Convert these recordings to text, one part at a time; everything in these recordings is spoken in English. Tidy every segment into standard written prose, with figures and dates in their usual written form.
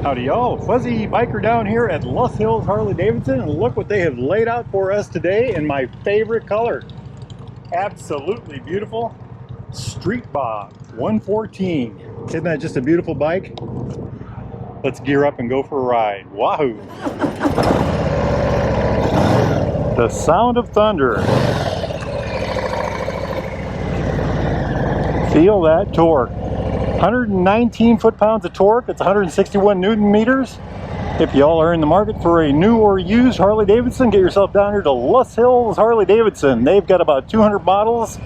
Howdy y'all, Fuzzy Biker down here at Los Hills Harley Davidson, and look what they have laid out for us today in my favorite color. Absolutely beautiful Street Bob 114. Isn't that just a beautiful bike? Let's gear up and go for a ride. Wahoo! The sound of thunder. Feel that torque. 119 foot-pounds of torque. It's 161 Newton meters. If y'all are in the market for a new or used Harley Davidson, get yourself down here to Los Hills Harley Davidson. They've got about 200 models,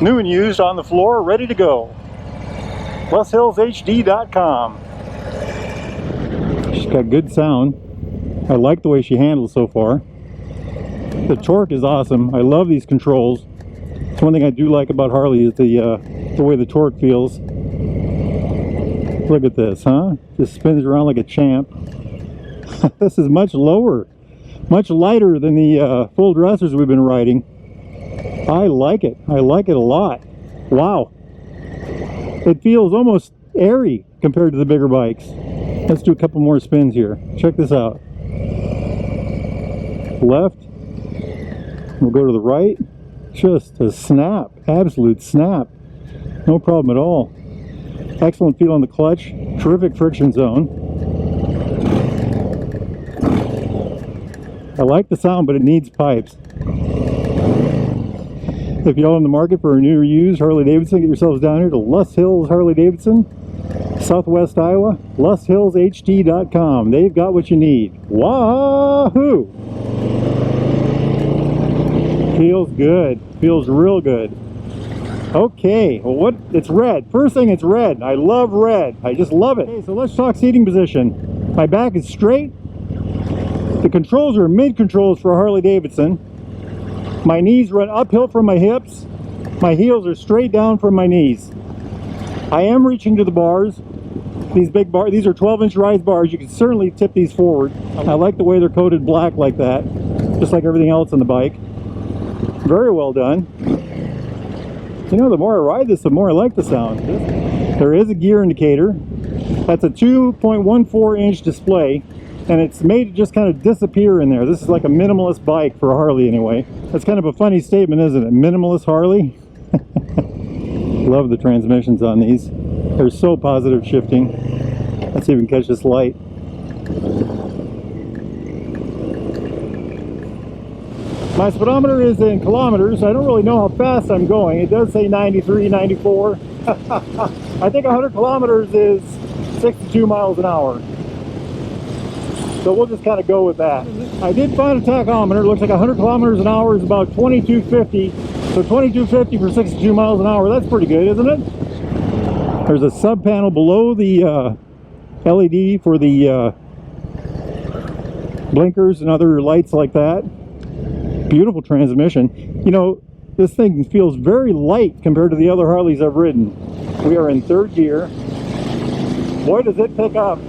new and used, on the floor, ready to go. LosHillsHD.com. She's got good sound. I like the way she handles so far. The torque is awesome. I love these controls. It's one thing I do like about Harley is the way the torque feels. Look at this, huh? Just spins around like a champ. This is much lower, much lighter than the full dressers we've been riding. I like it. I like it a lot. Wow. It feels almost airy compared to the bigger bikes. Let's do a couple more spins here. Check this out. Left. We'll go to the right. Just a snap. Absolute snap. No problem at all. Excellent feel on the clutch. Terrific friction zone. I like the sound, but it needs pipes. If y'all in the market for a new or used Harley Davidson, get yourselves down here to Los Hills Harley Davidson, Southwest Iowa, LosHillsHD.com. They've got what you need. Wahoo! Feels good. Feels real good. Okay, well, it's red. First thing, it's red. I love red. I just love it. Okay, so let's talk seating position. My back is straight. The controls are mid-controls for a Harley Davidson. My knees run uphill from my hips. My heels are straight down from my knees. I am reaching to the bars. These big bars, these are 12-inch rise bars. You can certainly tip these forward. I like the way they're coated black like that, just like everything else on the bike. Very well done. You know, the more I ride this, the more I like the sound. There is a gear indicator. That's a 2.14-inch display, and it's made to just kind of disappear in there. This is like a minimalist bike for a Harley anyway. That's kind of a funny statement, isn't it? Minimalist Harley? Love the transmissions on these. They're so positive shifting. Let's see if we can catch this light. My speedometer is in kilometers. I don't really know how fast I'm going. It does say 93, 94. I think 100 kilometers is 62 miles an hour. So we'll just kind of go with that. I did find a tachometer. It looks like 100 kilometers an hour is about 2250. So 2250 for 62 miles an hour. That's pretty good, isn't it? There's a sub panel below the LED for the blinkers and other lights like that. Beautiful transmission. You know, this thing feels very light compared to the other Harleys I've ridden. We are in third gear. Boy, does it pick up.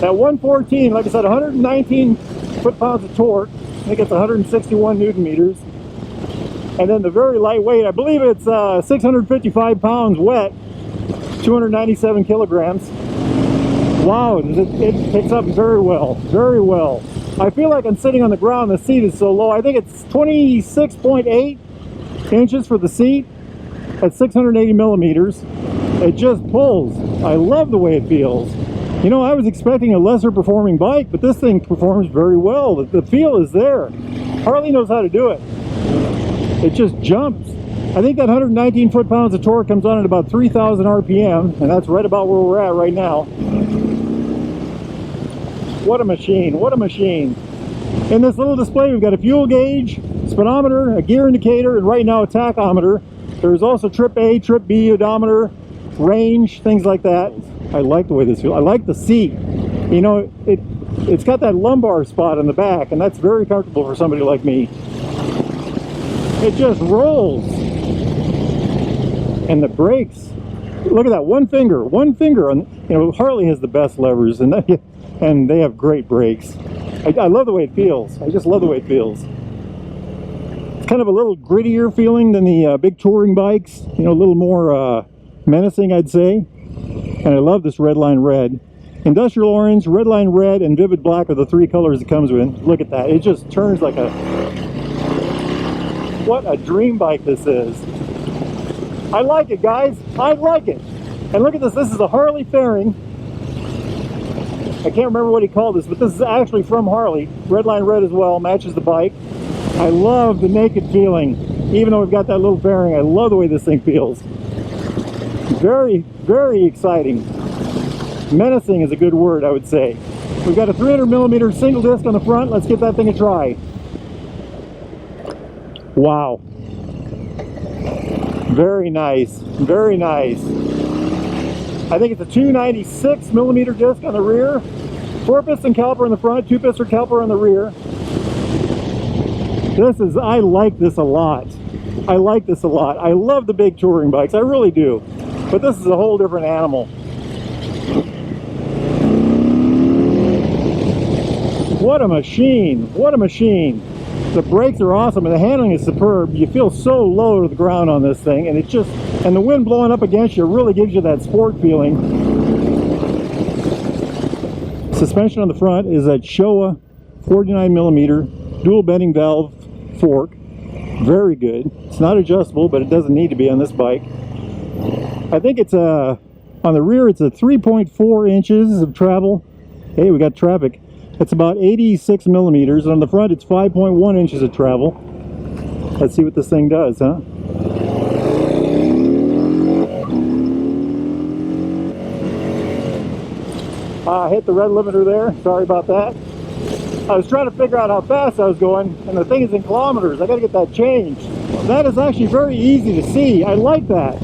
At 114, like I said, 119 foot-pounds of torque. I think it's 161 Newton meters. And then the very lightweight, I believe it's 655 pounds wet, 297 kilograms. Wow, it picks up very well, very well. I feel like I'm sitting on the ground. The seat is so low. I think it's 26.8 inches for the seat at 680 millimeters. It just pulls. I love the way it feels. You know, I was expecting a lesser performing bike, but this thing performs very well. The feel is there. Harley knows how to do it. It just jumps. I think that 119 foot-pounds of torque comes on at about 3,000 RPM, and that's right about where we're at right now. What a machine, what a machine. In this little display, we've got a fuel gauge, speedometer, a gear indicator, and right now a tachometer. There's also trip A, trip B, odometer, range, things like that. I like the way this feels. I like the seat. You know, it's got that lumbar spot in the back, and that's very comfortable for somebody like me. It just rolls. And the brakes, look at that, one finger on, you know, Harley has the best levers, and they have great brakes. I love the way it feels. I just love the way it feels. It's kind of a little grittier feeling than the big touring bikes, you know, a little more menacing, I'd say. And I love this red line red. Industrial orange, redline red, and vivid black are the three colors it comes with. Look at that. It just turns like a... What a dream bike this is. I like it, guys. I like it. And look at this. This is a Harley fairing. I can't remember what he called this, but this is actually from Harley. Redline red as well. Matches the bike. I love the naked feeling. Even though we've got that little fairing, I love the way this thing feels. Very, very exciting. Menacing is a good word, I would say. We've got a 300mm single disc on the front. Let's give that thing a try. Wow. Very nice. Very nice. I think it's a 296mm disc on the rear. 4-piston caliper in the front, 2-piston caliper on the rear. I like this a lot. I like this a lot. I love the big touring bikes, I really do. But this is a whole different animal. What a machine, what a machine. The brakes are awesome and the handling is superb. You feel so low to the ground on this thing, and and the wind blowing up against you really gives you that sport feeling. Suspension on the front is a Showa 49mm dual bending valve fork. Very good. It's not adjustable, but it doesn't need to be on this bike. I think it's on the rear it's a 3.4 inches of travel. Hey, we got traffic. It's about 86mm, and on the front it's 5.1 inches of travel. Let's see what this thing does, huh? I hit the red limiter there. Sorry about that. I was trying to figure out how fast I was going, and the thing is in kilometers. I got to get that changed. That is actually very easy to see. I like that.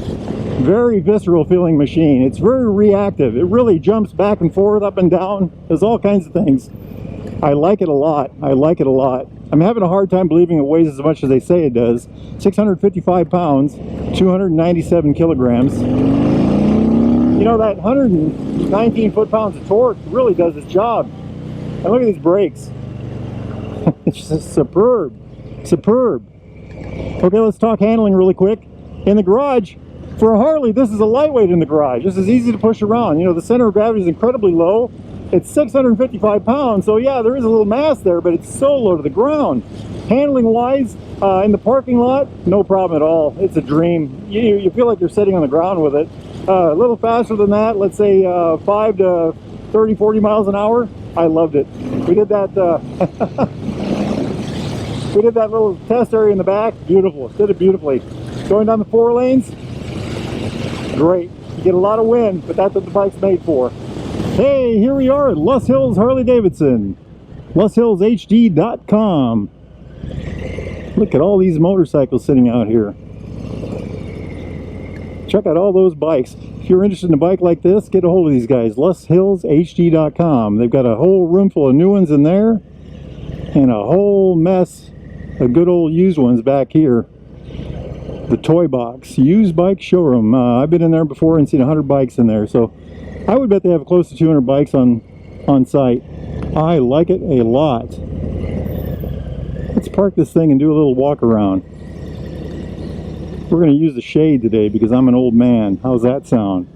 Very visceral feeling machine. It's very reactive. It really jumps back and forth, up and down. There's all kinds of things. I like it a lot. I like it a lot. I'm having a hard time believing it weighs as much as they say it does. 655 pounds, 297 kilograms. You know, that 119 foot-pounds of torque really does its job. And look at these brakes. It's just superb. Superb. Okay, let's talk handling really quick. In the garage, for a Harley, this is a lightweight in the garage. This is easy to push around. You know, the center of gravity is incredibly low. It's 655 pounds, so yeah, there is a little mass there, but it's so low to the ground. Handling-wise, in the parking lot, no problem at all. It's a dream. You feel like you're sitting on the ground with it. A little faster than that, let's say 5 to 30, 40 miles an hour. I loved it. We did that. We did that little test area in the back. Beautiful. Did it beautifully. Going down the 4 lanes. Great. You get a lot of wind, but that's what the bike's made for. Hey, here we are at Loess Hills Harley Davidson. LoessHillsHD.com. Look at all these motorcycles sitting out here. Check out all those bikes. If you're interested in a bike like this, get a hold of these guys. LoessHillsHD.com. They've got a whole room full of new ones in there, and a whole mess of good old used ones back here. The Toy Box used bike showroom. I've been in there before and seen 100 bikes in there, so I would bet they have close to 200 bikes on site. I like it a lot. Let's park this thing and do a little walk around. We're going to use the shade today because I'm an old man. How's that sound?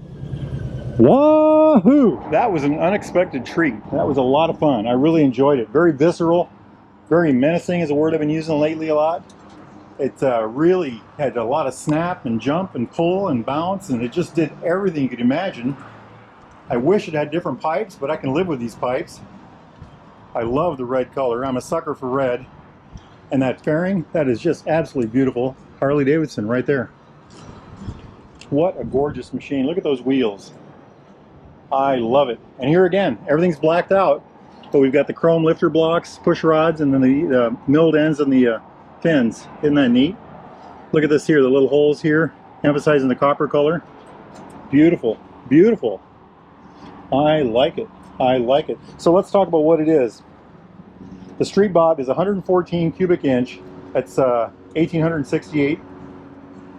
Wahoo! That was an unexpected treat. That was a lot of fun. I really enjoyed it. Very visceral. Very menacing is a word I've been using lately a lot. It really had a lot of snap and jump and pull and bounce, and it just did everything you could imagine. I wish it had different pipes, but I can live with these pipes. I love the red color. I'm a sucker for red. And that fairing, that is just absolutely beautiful. Harley Davidson right there. What a gorgeous machine. Look at those wheels. I love it. And here again, everything's blacked out, but we've got the chrome lifter blocks, push rods, and then the milled ends on the fins. Isn't that neat? Look at this here, the little holes here, emphasizing the copper color. Beautiful, beautiful. I like it. I like it. So let's talk about what it is. The Street Bob is 114 cubic inch. That's 1,868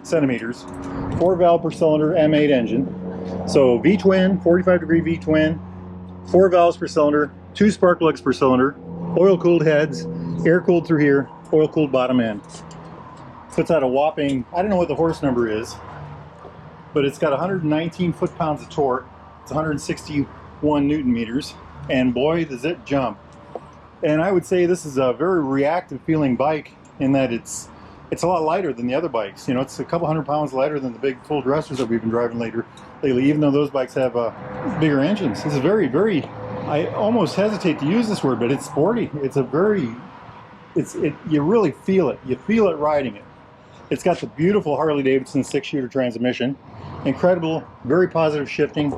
centimeters. 4-valve per cylinder M8 engine. So V-twin, 45-degree V-twin, 4 valves per cylinder, 2 spark plugs per cylinder, oil-cooled heads, air-cooled through here, oil-cooled bottom end. Puts out a whopping, I don't know what the horse number is, but it's got 119 foot-pounds of torque. It's 160 Newton meters, and boy does it jump. And I would say this is a very reactive feeling bike in that it's a lot lighter than the other bikes. You know, it's a couple 100 pounds lighter than the big full dressers that we've been driving lately, even though those bikes have bigger engines. This is very, very, I almost hesitate to use this word, but it's sporty. It's a very, you really feel it. You feel it riding it. It's got the beautiful Harley-Davidson 6-shooter transmission. Incredible, very positive shifting.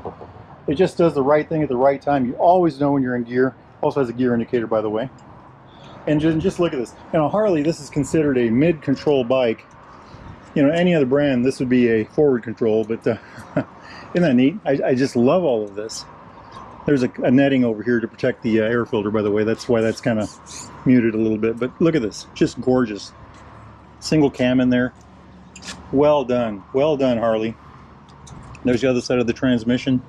It just does the right thing at the right time. You always know when you're in gear. Also has a gear indicator, by the way. And just look at this. You know, Harley, this is considered a mid-control bike. You know, any other brand, this would be a forward control, but isn't that neat? I just love all of this. There's a netting over here to protect the air filter, by the way. That's why that's kind of muted a little bit. But look at this, just gorgeous. Single cam in there. Well done, Harley. There's the other side of the transmission.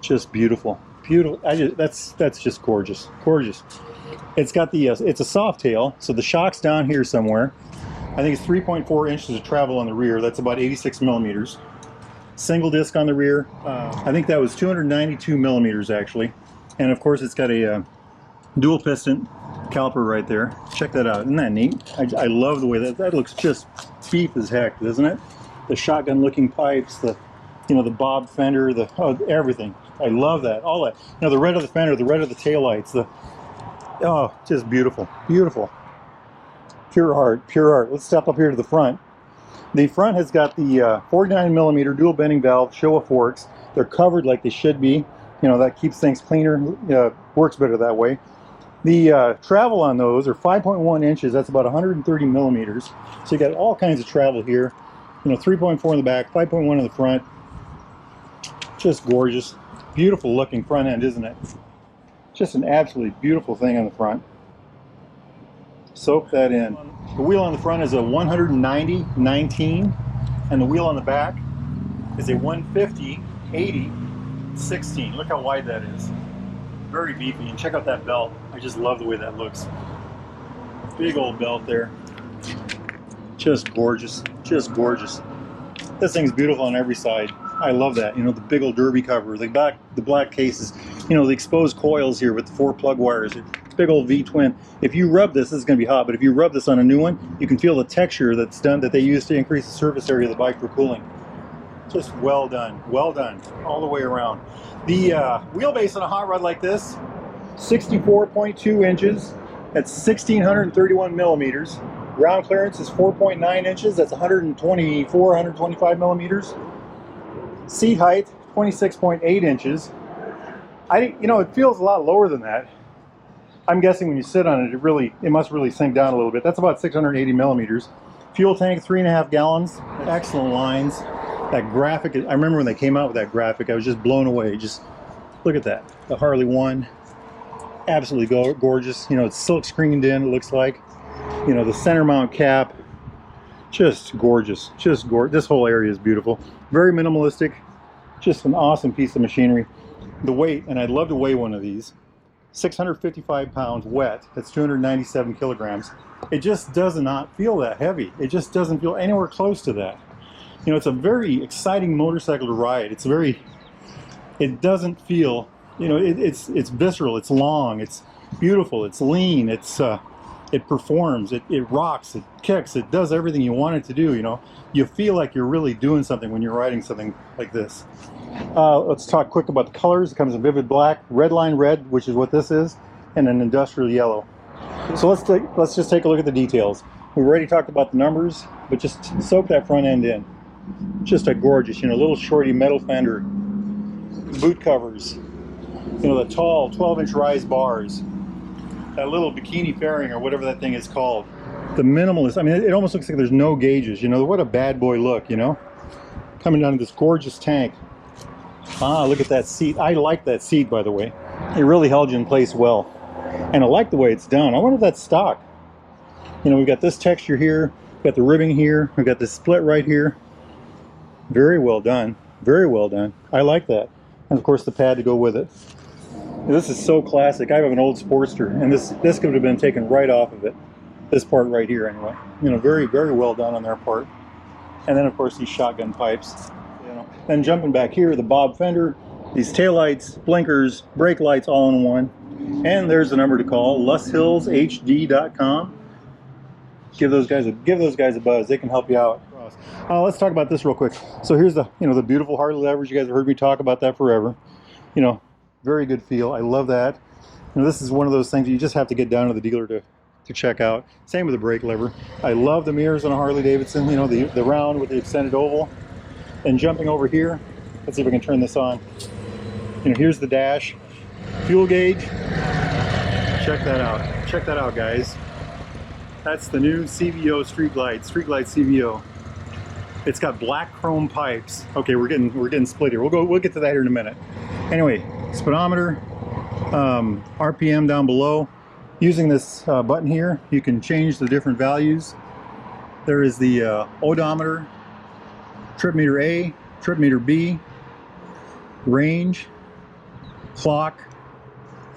Just beautiful, beautiful. That's just gorgeous, gorgeous. It's got the it's a soft tail, so the shock's down here somewhere. I think it's 3.4 inches of travel on the rear. That's about 86 millimeters. Single disc on the rear. I think that was 292 millimeters actually. And of course it's got a dual piston caliper right there. Check that out. Isn't that neat? I love the way that looks just beef as heck, doesn't it? The shotgun looking pipes, the the bob fender, everything. I love that. All that. You know, the red of the fender, the red of the taillights, just beautiful. Beautiful. Pure art, pure art. Let's step up here to the front. The front has got the 49 millimeter dual bending valve Showa forks. They're covered like they should be. You know, that keeps things cleaner, works better that way. The travel on those are 5.1 inches. That's about 130 millimeters. So you got all kinds of travel here. You know, 3.4 in the back, 5.1 in the front. Just gorgeous. Beautiful looking front end, isn't it? Just an absolutely beautiful thing on the front. Soak that in. The wheel on the front is a 190/19, and the wheel on the back is a 150/80/16. Look how wide that is. Very beefy. And check out that belt. I just love the way that looks. Big old belt there. Just gorgeous. Just gorgeous. This thing's beautiful on every side. I love that. You know, the big old derby cover, the black cases, you know, the exposed coils here with the 4 plug wires. Big old V-twin. If you rub this is going to be hot, but if you rub this on a new one, you can feel the texture that's done, that they use to increase the surface area of the bike for cooling. Just well done, all the way around. The wheelbase on a hot rod like this, 64.2 inches. That's 1,631 millimeters. Ground clearance is 4.9 inches. That's 125 millimeters. Seat height, 26.8 inches. You know, it feels a lot lower than that. I'm guessing when you sit on it, it must really sink down a little bit. That's about 680 millimeters. Fuel tank, 3.5 gallons. Excellent lines. That graphic, I remember when they came out with that graphic, I was just blown away. Just look at that. The Harley 1, absolutely gorgeous. You know, it's silk screened in, it looks like. You know, the center mount cap, just gorgeous. Just gorgeous. This whole area is beautiful. Very minimalistic. Just an awesome piece of machinery. The weight, and I'd love to weigh one of these, 655 pounds wet. That's 297 kilograms. It just does not feel that heavy. It just doesn't feel anywhere close to that. You know, it's a very exciting motorcycle to ride. It doesn't feel, you know, it's visceral, it's long, it's beautiful, it's lean, it performs, it rocks, it kicks, it does everything you want it to do, you know. You feel like you're really doing something when you're riding something like this. Let's talk quick about the colors. It comes in vivid black, red line red, which is what this is, and an industrial yellow. So let's just take a look at the details. We've already talked about the numbers, but just soak that front end in. Just a gorgeous, you know, little shorty metal fender, boot covers, you know, the tall 12-inch rise bars, that little bikini fairing or whatever that thing is called. The minimalist, I mean, it almost looks like there's no gauges, you know. What a bad boy look, you know. Coming down to this gorgeous tank. Ah, look at that seat. I like that seat, by the way. It really held you in place well. And I like the way it's done. I wonder if that's stock. You know, we've got this texture here, we've got the ribbing here, we've got the split right here. Very well done. Very well done. I like that. And of course the pad to go with it. This is so classic. I have an old Sportster, and this could have been taken right off of it. This part right here, anyway. You know, very, very well done on their part. And then, of course, these shotgun pipes. You know. Then jumping back here, the bob fender, These tail lights, blinkers, brake lights all in one. And there's the number to call, lusthillshd.com. Give those guys a buzz. They can help you out. Let's talk about this real quick. So here's the the beautiful Harley levers. You guys have heard me talk about that forever. Very good feel. I love that. This is one of those things you just have to get down to the dealer to check out. Same with the brake lever. I love the mirrors on a Harley Davidson. The round with the extended oval. And jumping over here, let's see if I can turn this on. Here's the dash, fuel gauge. Check that out. Check that out, guys. That's the new CVO street light CVO. It's got black chrome pipes. Okay, we're getting split here. We'll get to that here in a minute. Anyway, speedometer, RPM down below. Using this button here, you can change the different values. There is the odometer, trip meter A, trip meter B, range, clock,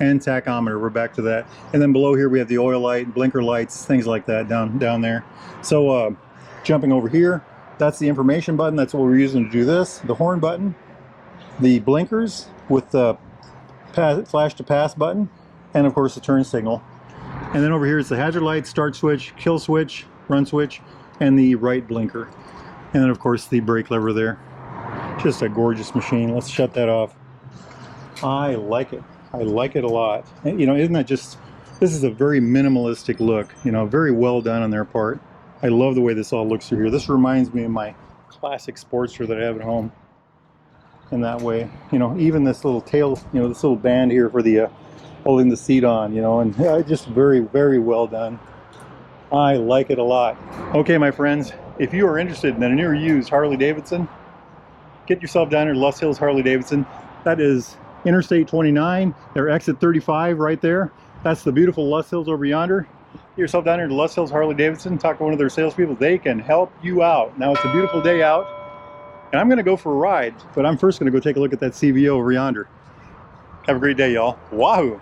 and tachometer. We're back to that. And then below here we have the oil light, blinker lights, things like that down there. So jumping over here, that's the information button. That's what we're using to do this. The horn button, the blinkers with the flash to pass button, and of course the turn signal. And then over here is the hazard light, start switch, kill switch, run switch, and the right blinker. And then of course the brake lever there. Just a gorgeous machine. Let's shut that off. I like it. I like it a lot. Isn't that just, this is a very minimalistic look, very well done on their part. I love the way this all looks through here. This reminds me of my classic Sportster that I have at home. In that way, even this little tail, this little band here for the holding the seat on, and just very, very well done. I like it a lot. Okay, my friends, if you are interested in a new or used Harley Davidson, get yourself down here to Lust Hills Harley Davidson. That is Interstate 29, their exit 35 right there. That's the beautiful Lust Hills over yonder. Get yourself down here to Lust Hills Harley Davidson, talk to one of their salespeople. They can help you out. Now, it's a beautiful day out, and I'm going to go for a ride, but I'm first going to go take a look at that CVO over yonder. Have a great day, y'all. Wahoo!